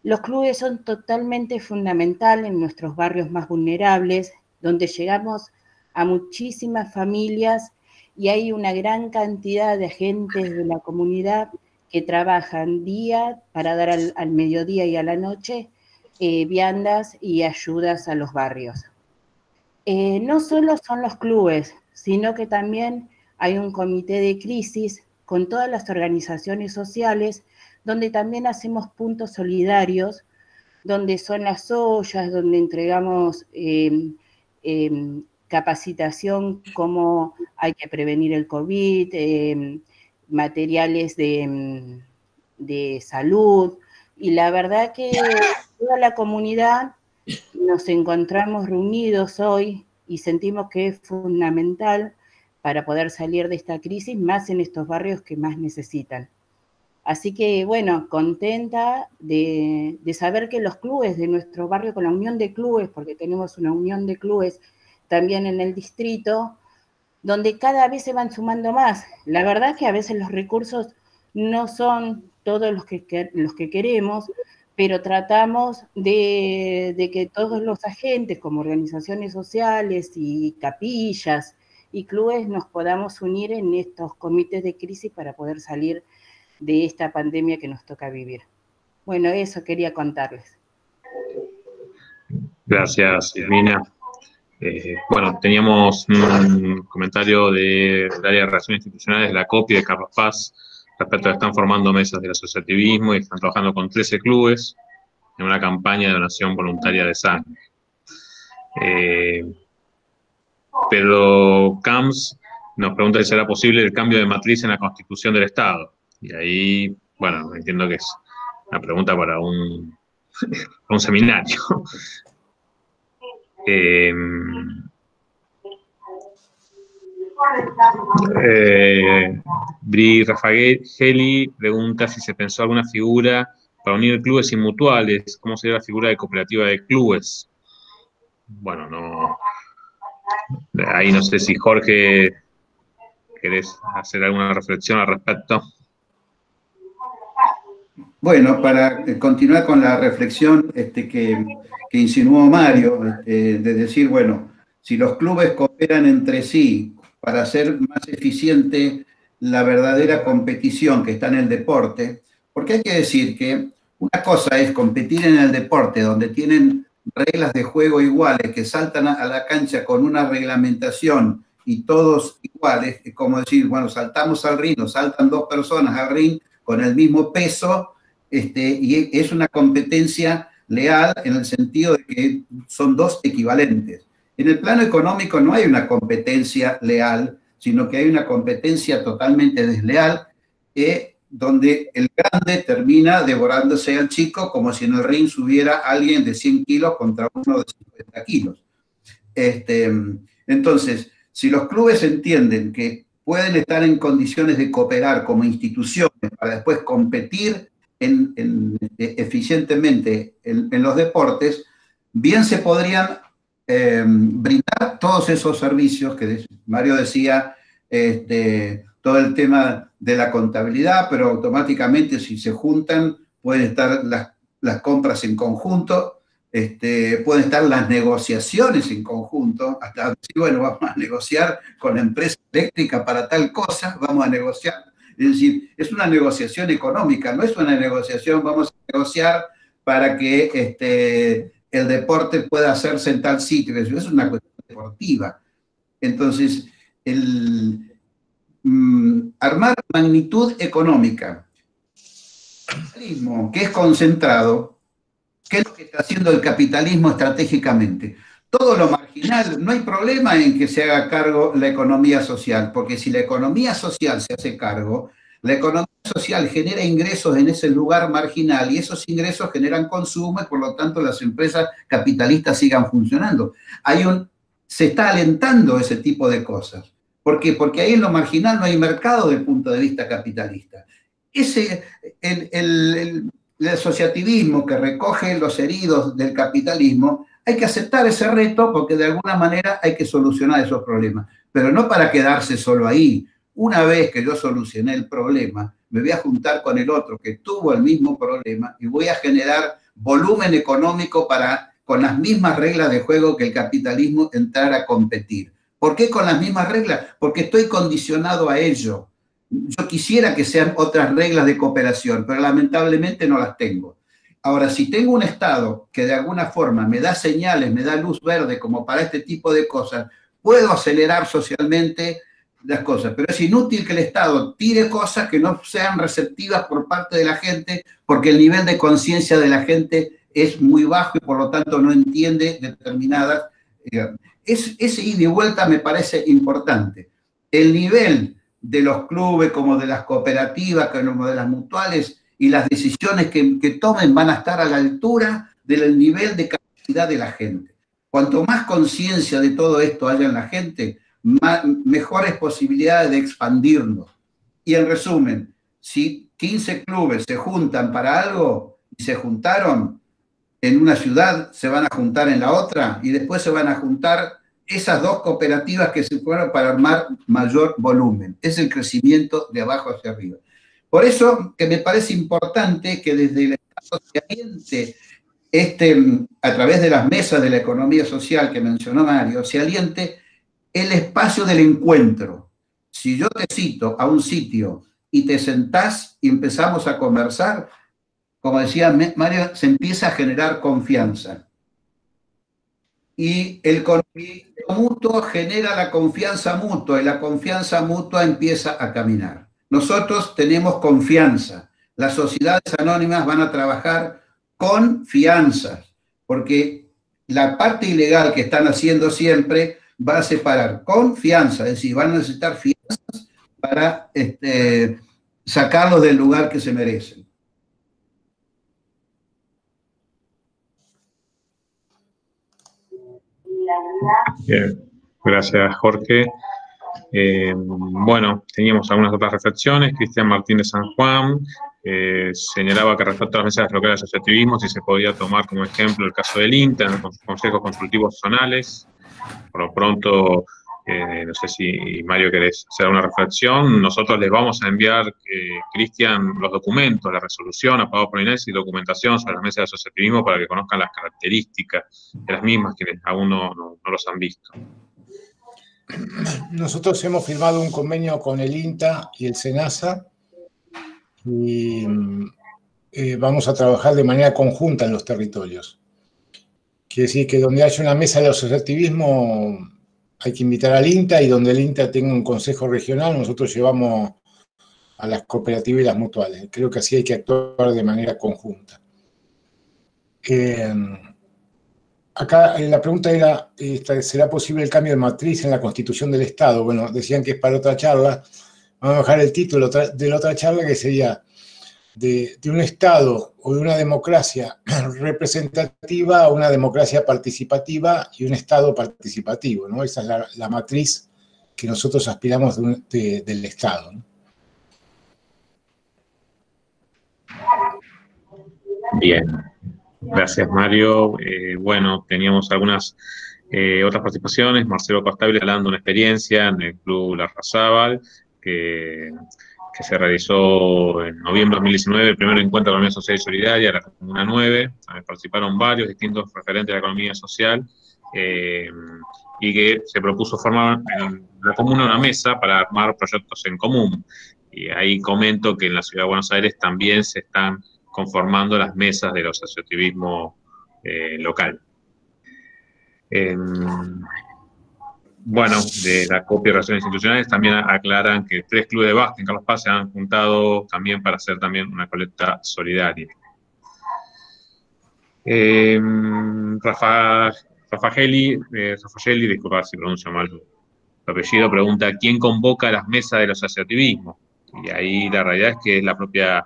Los clubes son totalmente fundamentales en nuestros barrios más vulnerables, donde llegamos a muchísimas familias y hay una gran cantidad de agentes de la comunidad que trabajan día para dar al mediodía y a la noche viandas y ayudas a los barrios. No solo son los clubes, sino que también hay un comité de crisis con todas las organizaciones sociales, donde también hacemos puntos solidarios, donde son las ollas, donde entregamos capacitación, cómo hay que prevenir el COVID, materiales de salud, y la verdad que toda la comunidad nos encontramos reunidos hoy y sentimos que es fundamental para poder salir de esta crisis, más en estos barrios que más necesitan. Así que, bueno, contenta de saber que los clubes de nuestro barrio, con la unión de clubes, porque tenemos una unión de clubes también en el distrito, donde cada vez se van sumando más. La verdad es que a veces los recursos no son todos los que queremos, pero tratamos de que todos los agentes, como organizaciones sociales y capillas y clubes, nos podamos unir en estos comités de crisis para poder salir de esta pandemia que nos toca vivir. Bueno, eso quería contarles. Gracias, Silvina. Bueno, teníamos un comentario del área de Relaciones Institucionales de la COPI de Carlos Paz respecto a que están formando mesas del asociativismo y están trabajando con 13 clubes en una campaña de donación voluntaria de sangre. Pedro Camps nos pregunta si será posible el cambio de matriz en la Constitución del Estado. Y ahí, bueno, entiendo que es una pregunta para un seminario. Bri Rafageli pregunta si se pensó alguna figura para unir clubes sin mutuales. ¿Cómo sería la figura de cooperativa de clubes? Bueno, no. Ahí no sé si Jorge querés hacer alguna reflexión al respecto. Bueno, para continuar con la reflexión que insinuó Mario, de decir, bueno, si los clubes cooperan entre sí para hacer más eficiente la verdadera competición que está en el deporte, porque hay que decir que una cosa es competir en el deporte, donde tienen reglas de juego iguales, que saltan a la cancha con una reglamentación y todos iguales, es como decir, bueno, saltamos al ring, nos saltan 2 personas al ring con el mismo peso, y es una competencia leal en el sentido de que son 2 equivalentes. En el plano económico no hay una competencia leal, sino que hay una competencia totalmente desleal, donde el grande termina devorándose al chico como si en el ring subiera alguien de 100 kilos contra uno de 50 kilos. Entonces, si los clubes entienden que pueden estar en condiciones de cooperar como instituciones para después competir eficientemente en los deportes, bien se podrían brindar todos esos servicios que Mario decía, todo el tema de la contabilidad, pero automáticamente si se juntan pueden estar las compras en conjunto, pueden estar las negociaciones en conjunto, hasta decir, bueno, vamos a negociar con la empresa eléctrica para tal cosa, vamos a negociar. Es decir, es una negociación económica, no es una negociación, vamos a negociar para que el deporte pueda hacerse en tal sitio, es una cuestión deportiva. Entonces, armar magnitud económica, capitalismo que es concentrado, ¿qué es lo que está haciendo el capitalismo estratégicamente? Todo lo marginal, no hay problema en que se haga cargo la economía social, porque si la economía social se hace cargo, la economía social genera ingresos en ese lugar marginal y esos ingresos generan consumo y por lo tanto las empresas capitalistas sigan funcionando. Se está alentando ese tipo de cosas. ¿Por qué? Porque ahí en lo marginal no hay mercado desde el punto de vista capitalista. El asociativismo que recoge los heridos del capitalismo, hay que aceptar ese reto porque de alguna manera hay que solucionar esos problemas, pero no para quedarse solo ahí. Una vez que yo solucioné el problema, me voy a juntar con el otro que tuvo el mismo problema y voy a generar volumen económico para, con las mismas reglas de juego que el capitalismo, entrar a competir. ¿Por qué con las mismas reglas? Porque estoy condicionado a ello. Yo quisiera que sean otras reglas de cooperación, pero lamentablemente no las tengo. Ahora, si tengo un Estado que de alguna forma me da señales, me da luz verde como para este tipo de cosas, puedo acelerar socialmente las cosas, pero es inútil que el Estado tire cosas que no sean receptivas por parte de la gente, porque el nivel de conciencia de la gente es muy bajo y por lo tanto no entiende determinadas. Ese ida y vuelta me parece importante. El nivel de los clubes como de las cooperativas, como de las mutuales, y las decisiones que tomen van a estar a la altura del nivel de capacidad de la gente. Cuanto más conciencia de todo esto haya en la gente, mejores posibilidades de expandirnos. Y en resumen, si 15 clubes se juntan para algo y se juntaron en una ciudad, se van a juntar en la otra y después se van a juntar esas dos cooperativas que se fueron para armar mayor volumen. Es el crecimiento de abajo hacia arriba. Por eso que me parece importante que desde el Estado se aliente a través de las mesas de la economía social que mencionó Mario, se aliente el espacio del encuentro. Si yo te cito a un sitio y te sentás y empezamos a conversar, como decía Mario, se empieza a generar confianza. Y el conocimiento mutuo genera la confianza mutua y la confianza mutua empieza a caminar. Nosotros tenemos confianza. Las sociedades anónimas van a trabajar con fianzas, porque la parte ilegal que están haciendo siempre va a separar confianza, es decir, van a necesitar fianzas para sacarlos del lugar que se merecen. Bien, gracias Jorge. Bueno, teníamos algunas otras reflexiones. Cristian Martínez San Juan señalaba que respecto a las mesas locales de asociativismo, si se podía tomar como ejemplo el caso del INTA, en los consejos consultivos zonales. Por lo pronto, no sé si Mario querés hacer una reflexión. Nosotros les vamos a enviar, Cristian, los documentos, la resolución aprobada por Inés y documentación sobre las mesas de asociativismo para que conozcan las características de las mismas, quienes aún no los han visto. Nosotros hemos firmado un convenio con el INTA y el SENASA y vamos a trabajar de manera conjunta en los territorios. Quiere decir que donde haya una mesa de asociativismo hay que invitar al INTA, y donde el INTA tenga un consejo regional, nosotros llevamos a las cooperativas y las mutuales. Creo que así hay que actuar de manera conjunta. Acá la pregunta era, ¿será posible el cambio de matriz en la Constitución del Estado? Bueno, decían que es para otra charla. Vamos a dejar el título de la otra charla, que sería de un Estado o de una democracia representativa a una democracia participativa y un Estado participativo, ¿no? Esa es la matriz que nosotros aspiramos del Estado, ¿no? Bien. Gracias, Mario. Bueno, teníamos algunas otras participaciones. Marcelo Costable hablando de una experiencia en el Club Larrazábal, que se realizó en noviembre de 2019, el primer encuentro de economía social y solidaria, la Comuna 9. También participaron varios distintos referentes de la economía social, y que se propuso formar en la comuna una mesa para armar proyectos en común. Y ahí comento que en la Ciudad de Buenos Aires también se están conformando las mesas del asociativismo local. Bueno, de la copia de relaciones institucionales también aclaran que 3 clubes de básquet en Carlos Paz se han juntado también para hacer también una colecta solidaria. Rafaeli, disculpa si pronuncio mal su apellido, pregunta ¿quién convoca las mesas del asociativismo? Y ahí la realidad es que es la propia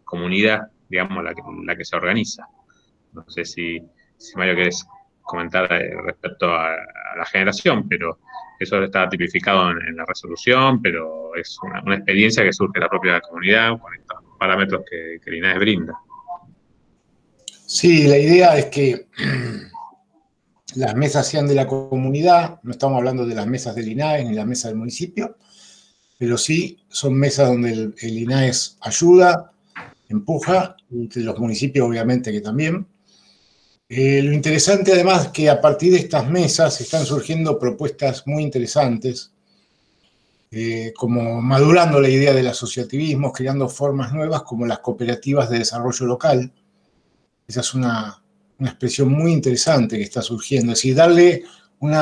comunidad, digamos, la que se organiza. No sé si Mario querés comentar respecto a la generación, pero eso está tipificado en la resolución, pero es una experiencia que surge de la propia comunidad con estos parámetros que el INAES brinda. Sí, la idea es que las mesas sean de la comunidad, no estamos hablando de las mesas del INAES ni las mesas del municipio, pero sí son mesas donde el INAES ayuda, empuja, y los municipios obviamente que también. Lo interesante además es que a partir de estas mesas están surgiendo propuestas muy interesantes, como madurando la idea del asociativismo, creando formas nuevas como las cooperativas de desarrollo local, Esa es una expresión muy interesante que está surgiendo, es decir, darle un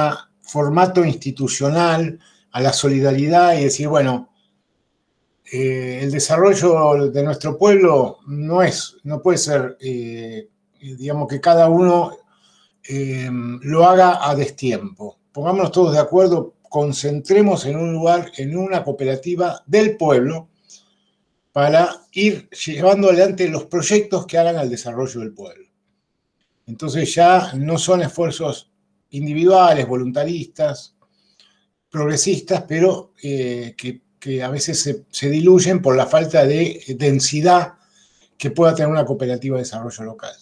formato institucional a la solidaridad y decir, bueno, el desarrollo de nuestro pueblo no puede ser, digamos, que cada uno lo haga a destiempo. Pongámonos todos de acuerdo, concentremos en un lugar, en una cooperativa del pueblo, para ir llevando adelante los proyectos que hagan al desarrollo del pueblo. Entonces ya no son esfuerzos individuales, voluntaristas, progresistas, pero que a veces se diluyen por la falta de densidad que pueda tener una cooperativa de desarrollo local.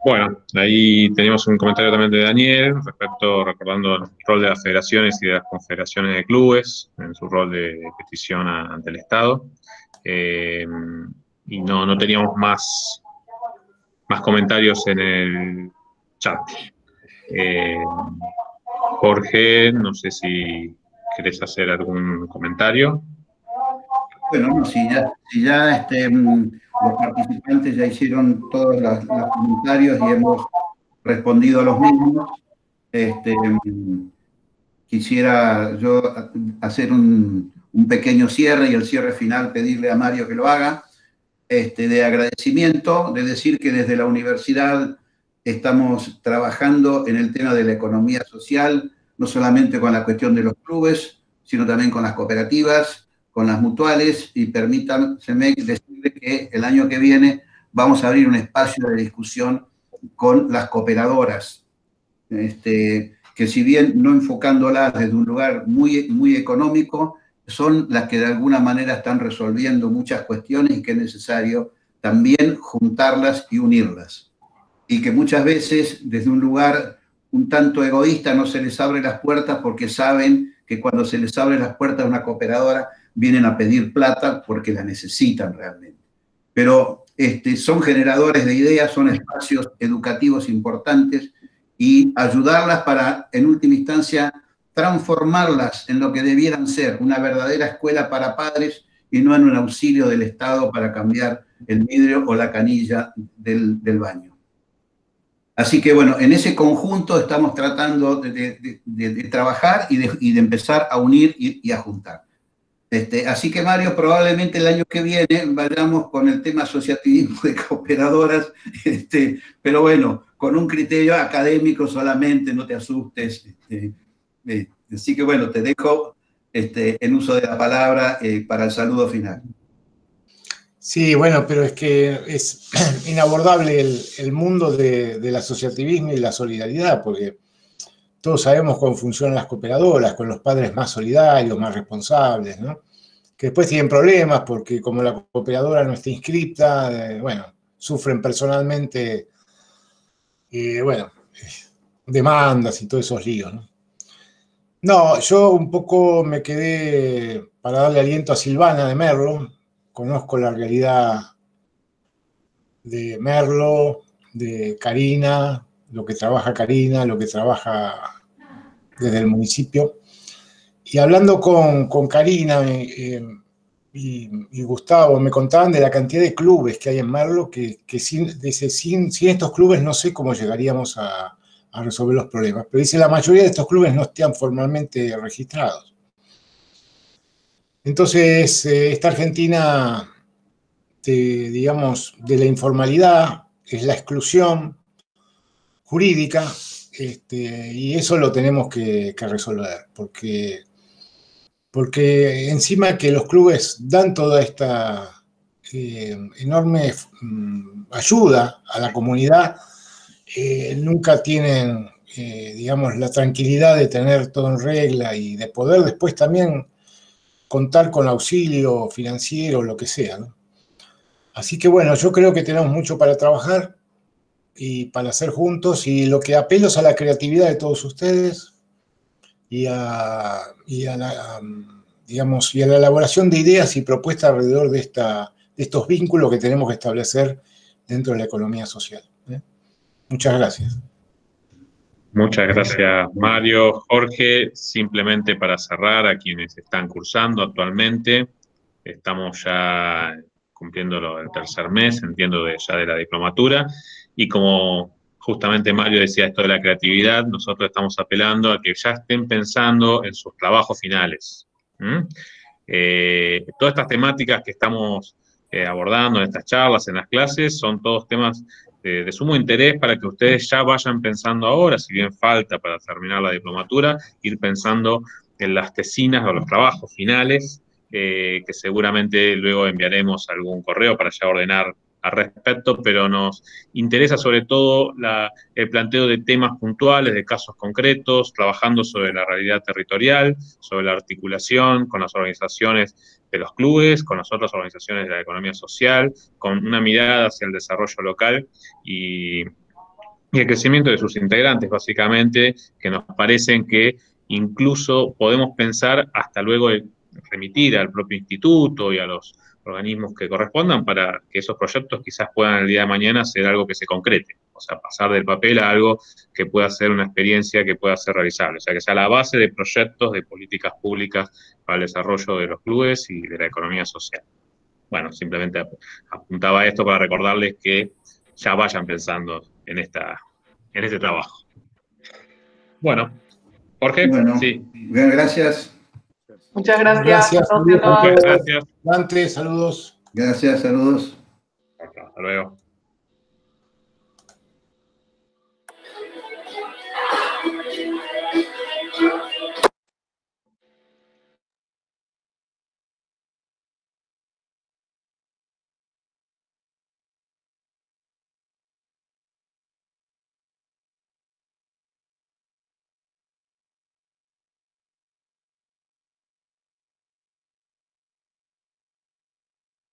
Bueno, ahí tenemos un comentario también de Daniel, recordando el rol de las federaciones y de las confederaciones de clubes, en su rol de petición ante el Estado. Y no teníamos más comentarios en el chat. Jorge, no sé si querés hacer algún comentario. Bueno, no, si ya los participantes ya hicieron todos los comentarios y hemos respondido a los mismos, quisiera yo hacer un pequeño cierre y el cierre final pedirle a Mario que lo haga, de agradecimiento, de decir que desde la universidad estamos trabajando en el tema de la economía social, no solamente con la cuestión de los clubes, sino también con las cooperativas, con las mutuales, y permítanme decirle que el año que viene vamos a abrir un espacio de discusión con las cooperadoras, que si bien no enfocándolas desde un lugar muy, muy económico, son las que de alguna manera están resolviendo muchas cuestiones y que es necesario también juntarlas y unirlas. Y que muchas veces desde un lugar un tanto egoísta no se les abre las puertas porque saben que cuando se les abre las puertas a una cooperadora vienen a pedir plata porque la necesitan realmente. Pero son generadores de ideas, son espacios educativos importantes y ayudarlas para, en última instancia, transformarlas en lo que debieran ser, una verdadera escuela para padres y no en un auxilio del Estado para cambiar el vidrio o la canilla del baño. Así que, bueno, en ese conjunto estamos tratando de trabajar y de empezar a unir y a juntar. Así que, Mario, probablemente el año que viene vayamos con el tema asociativismo de cooperadoras, pero bueno, con un criterio académico solamente, no te asustes. Así que, bueno, te dejo en uso de la palabra para el saludo final. Sí, bueno, pero es que es inabordable el mundo del asociativismo y la solidaridad, porque todos sabemos cómo funcionan las cooperadoras, con los padres más solidarios, más responsables, ¿no? Que después tienen problemas porque como la cooperadora no está inscripta, bueno, sufren personalmente, demandas y todos esos líos, ¿no? No, yo un poco me quedé para darle aliento a Silvana de Merlo. Conozco la realidad de Merlo, de Karina, lo que trabaja Karina, lo que trabaja desde el municipio. Y hablando con Karina y Gustavo, me contaban de la cantidad de clubes que hay en Merlo, que sin estos clubes no sé cómo llegaríamos a resolver los problemas. Pero dice, la mayoría de estos clubes no están formalmente registrados. Entonces, esta Argentina, digamos, de la informalidad, es la exclusión jurídica, y eso lo tenemos que resolver, porque encima que los clubes dan toda esta enorme ayuda a la comunidad, nunca tienen, digamos, la tranquilidad de tener todo en regla y de poder después también contar con auxilio financiero, lo que sea, ¿no? Así que bueno, yo creo que tenemos mucho para trabajar y para hacer juntos, y lo que apelo es a la creatividad de todos ustedes y a la elaboración de ideas y propuestas alrededor de estos vínculos que tenemos que establecer dentro de la economía social. Muchas gracias. Muchas gracias, Mario. Jorge, simplemente para cerrar, a quienes están cursando actualmente, estamos ya cumpliendo el tercer mes, entiendo, ya de la diplomatura, y como justamente Mario decía esto de la creatividad, nosotros estamos apelando a que ya estén pensando en sus trabajos finales. Todas estas temáticas que estamos abordando en estas charlas, en las clases, son todos temas de sumo interés para que ustedes ya vayan pensando ahora, si bien falta para terminar la diplomatura, ir pensando en las tesinas o los trabajos finales, que seguramente luego enviaremos algún correo para ya ordenar al respecto, pero nos interesa sobre todo el planteo de temas puntuales, de casos concretos, trabajando sobre la realidad territorial, sobre la articulación con las organizaciones de los clubes, con las otras organizaciones de la economía social, con una mirada hacia el desarrollo local y el crecimiento de sus integrantes, básicamente, que nos parecen que incluso podemos pensar hasta luego de remitir al propio instituto y a los organismos que correspondan para que esos proyectos quizás puedan el día de mañana ser algo que se concrete, o sea, pasar del papel a algo que pueda ser una experiencia que pueda ser realizable, o sea, que sea la base de proyectos de políticas públicas para el desarrollo de los clubes y de la economía social. Bueno, simplemente apuntaba esto para recordarles que ya vayan pensando en este trabajo. Bueno, Jorge, bueno, sí. Bien, gracias. Muchas gracias. Gracias, a todos y a todas. Muchas gracias. Dante, saludos. Gracias, saludos. Hasta luego.